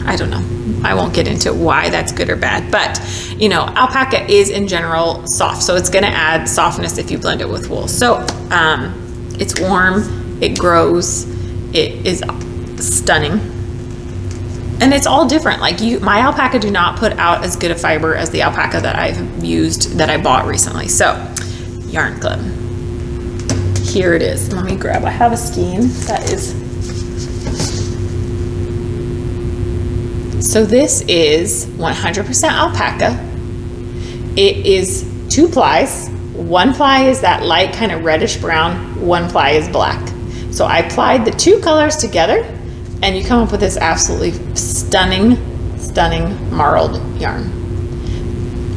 I don't know. I won't get into why that's good or bad, but alpaca is in general soft, so it's going to add softness if you blend it with wool. So it's warm, it grows, it is stunning, and it's all different. Like my alpaca do not put out as good a fiber as the alpaca that I've used, that I bought recently. So Yarn Club, here it is. Let me grab, I have a skein that is, so this is 100% alpaca. It is 2 plies. 1 ply is that light kind of reddish brown, 1 ply is black. So I plied the 2 colors together, and you come up with this absolutely stunning marled yarn.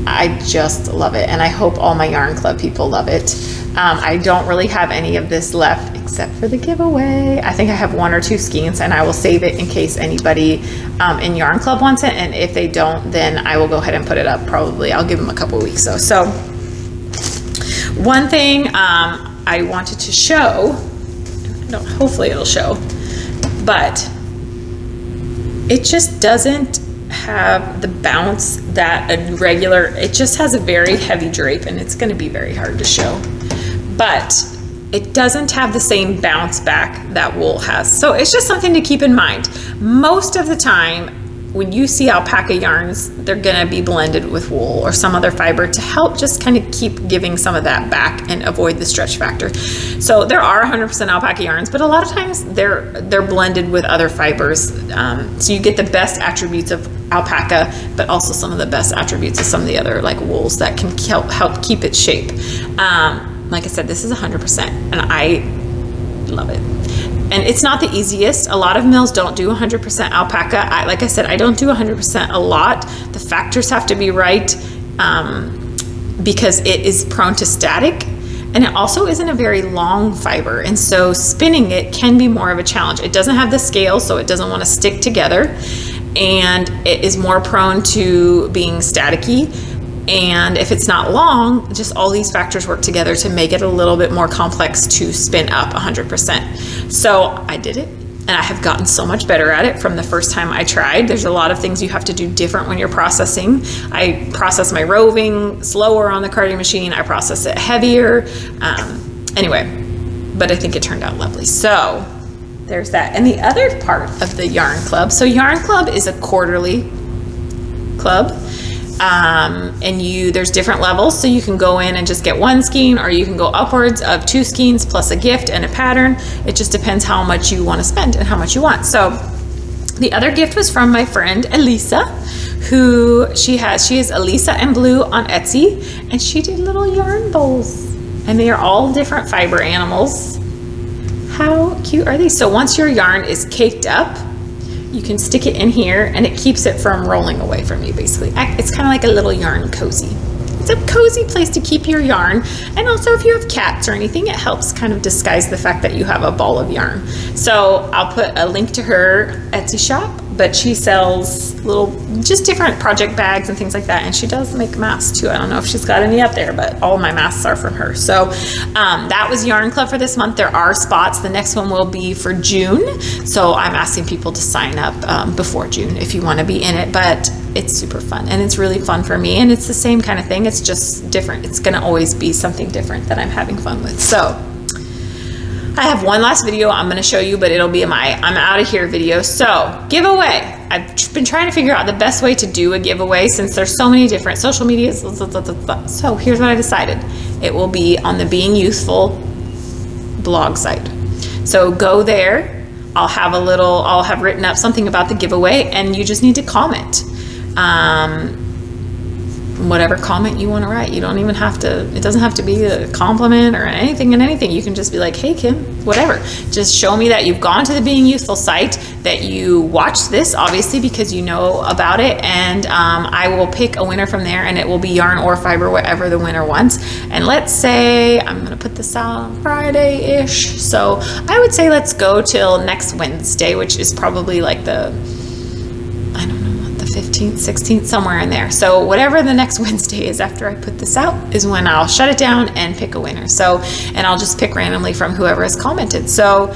I just love it, and I hope all my Yarn Club people love it. I don't really have any of this left except for the giveaway. I think I have 1 or 2 skeins, and I will save it in case anybody in Yarn Club wants it, and if they don't, then I will go ahead and put it up. Probably I'll give them a couple weeks though. So one thing I wanted to show, hopefully it'll show, but it just doesn't have the bounce that a regular, it just has a very heavy drape, and it's going to be very hard to show, but it doesn't have the same bounce back that wool has. So it's just something to keep in mind. Most of the time when you see alpaca yarns, they're gonna be blended with wool or some other fiber to help just kind of keep giving some of that back and avoid the stretch factor. So there are 100% alpaca yarns, but a lot of times they're blended with other fibers. So you get the best attributes of alpaca, but also some of the best attributes of some of the other like wools that can help keep its shape. Like I said, this is 100%, and I love it. And it's not the easiest. A lot of mills don't do 100% alpaca. Like I said, I don't do 100% a lot. The factors have to be right because it is prone to static, and it also isn't a very long fiber. And so spinning it can be more of a challenge. It doesn't have the scale, so it doesn't want to stick together. And it is more prone to being staticky. And if it's not long, just all these factors work together to make it a little bit more complex to spin up 100%. So I did it, and I have gotten so much better at it from the first time I tried. There's a lot of things you have to do different when you're processing. I process my roving slower on the carding machine. I process it heavier. Anyway, but I think it turned out lovely. So there's that. And the other part of the Yarn Club. So Yarn Club is a quarterly club. And there's different levels, so you can go in and just get 1 skein, or you can go upwards of 2 skeins plus a gift and a pattern. It just depends how much you want to spend and how much you want. So the other gift was from my friend Elisa, who she is Elisa and Blue on Etsy, and she did little yarn bowls, and they are all different fiber animals. How cute are these? So once your yarn is caked up, you can stick it in here, and it keeps it from rolling away from you, basically. It's kind of like a little yarn cozy. It's it's a cozy place to keep your yarn. And also if you have cats or anything, it helps kind of disguise the fact that you have a ball of yarn. So I'll put a link to her Etsy shop, but she sells little, just different project bags and things like that. And she does make masks too. I don't know if she's got any up there, but all my masks are from her. So that was Yarn Club for this month. There are spots. The next one will be for June. So I'm asking people to sign up before June if you want to be in it, but it's super fun and it's really fun for me. And it's the same kind of thing. It's just different. It's going to always be something different that I'm having fun with. So I have one last video I'm going to show you, but it'll be my I'm out of here video. So giveaway. I've been trying to figure out the best way to do a giveaway since there's so many different social medias. So here's what I decided. It will be on the Being Youthful blog site. So go there. I'll have written up something about the giveaway and you just need to comment. Whatever comment you want to write. You don't even have to, it doesn't have to be a compliment or anything. You can just be like, hey Kim, whatever. Just show me that you've gone to the Being Youthful site, that you watched this obviously because you know about it, and I will pick a winner from there and it will be yarn or fiber, whatever the winner wants. And let's say, I'm going to put this out on Friday-ish. So I would say let's go till next Wednesday, which is probably like the 15th, 16th, somewhere in there. So whatever the next Wednesday is after I put this out is when I'll shut it down and pick a winner. So, and I'll just pick randomly from whoever has commented. So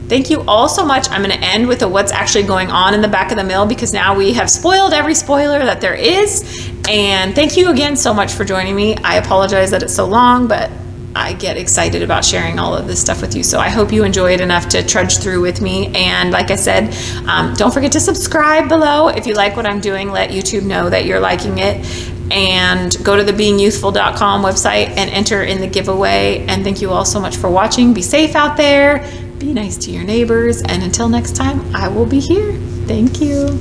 thank you all so much. I'm going to end with what's actually going on in the back of the mill because now we have spoiled every spoiler that there is. And thank you again so much for joining me. I apologize that it's so long, but I get excited about sharing all of this stuff with you. So I hope you enjoy it enough to trudge through with me. And like I said, don't forget to subscribe below. If you like what I'm doing, let YouTube know that you're liking it. And go to the beingyouthful.com website and enter in the giveaway. And thank you all so much for watching. Be safe out there. Be nice to your neighbors. And until next time, I will be here. Thank you.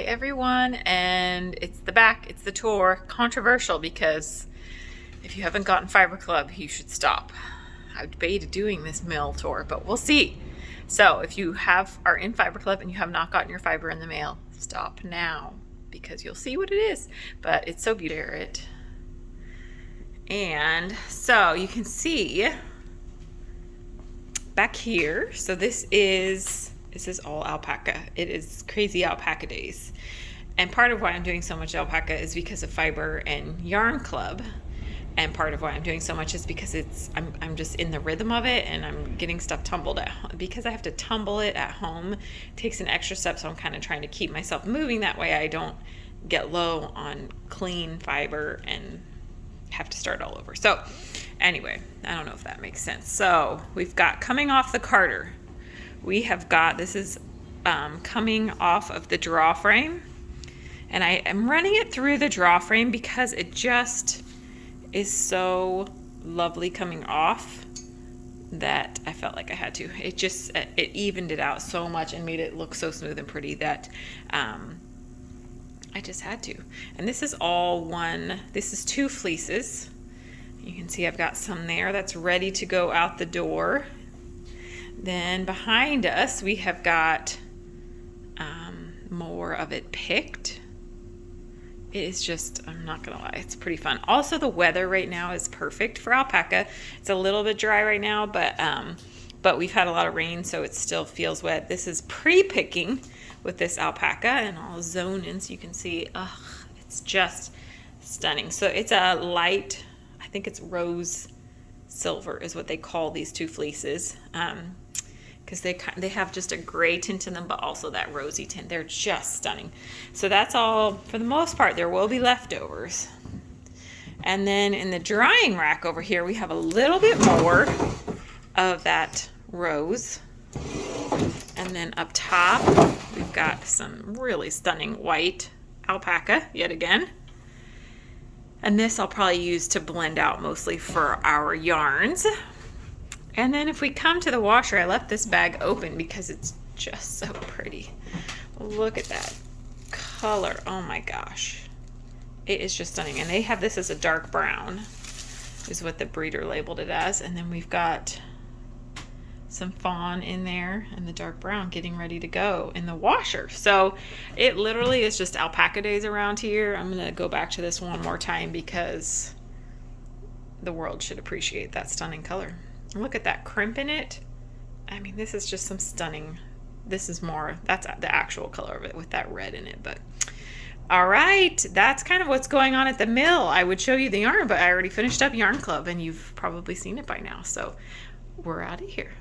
Everyone, and it's the tour. Controversial because if you haven't gotten Fiber Club, you should stop. I debated doing this mill tour, but we'll see. So if you are in Fiber Club and you have not gotten your fiber in the mail, stop now because you'll see what it is. But it's so beautiful. And so you can see back here. So this is all alpaca. It is crazy alpaca days. And part of why I'm doing so much alpaca is because of Fiber and Yarn Club. And part of why I'm doing so much is because I'm just in the rhythm of it, and I'm getting stuff tumbled at home. Because I have to tumble it at home, it takes an extra step, so I'm kind of trying to keep myself moving. That way I don't get low on clean fiber and have to start all over. So anyway, I don't know if that makes sense. So we've got coming off the Carter. We have got, this is coming off of the draw frame, and I am running it through the draw frame because it just is so lovely coming off that I felt like I had to. It evened it out so much and made it look so smooth and pretty that I just had to. And this is this is 2 fleeces. You can see I've got some there that's ready to go out the door. Then behind us, we have got more of it picked. It is just, I'm not gonna lie, it's pretty fun. Also, the weather right now is perfect for alpaca. It's a little bit dry right now, but but we've had a lot of rain, so it still feels wet. This is pre-picking with this alpaca, and I'll zone in so you can see. It's just stunning. So it's a light, I think it's rose silver is what they call these two fleeces, because they have just a gray tint in them, but also that rosy tint. They're just stunning. So that's all for the most part. There will be leftovers. And then in the drying rack over here, we have a little bit more of that rose. And then up top, we've got some really stunning white alpaca yet again. And this I'll probably use to blend out mostly for our yarns. And then if we come to the washer, I left this bag open because it's just so pretty. Look at that color. Oh my gosh. It is just stunning. And they have this as a dark brown, is what the breeder labeled it as. And then we've got some fawn in there and the dark brown getting ready to go in the washer. So it literally is just alpaca days around here. I'm going to go back to this one more time because the world should appreciate that stunning color. Look at that crimp in it. I mean, this is just some stunning. This is more, that's the actual color of it with that red in it. But all right, that's kind of what's going on at the mill. I would show you the yarn, but I already finished up Yarn Club and you've probably seen it by now. So we're out of here.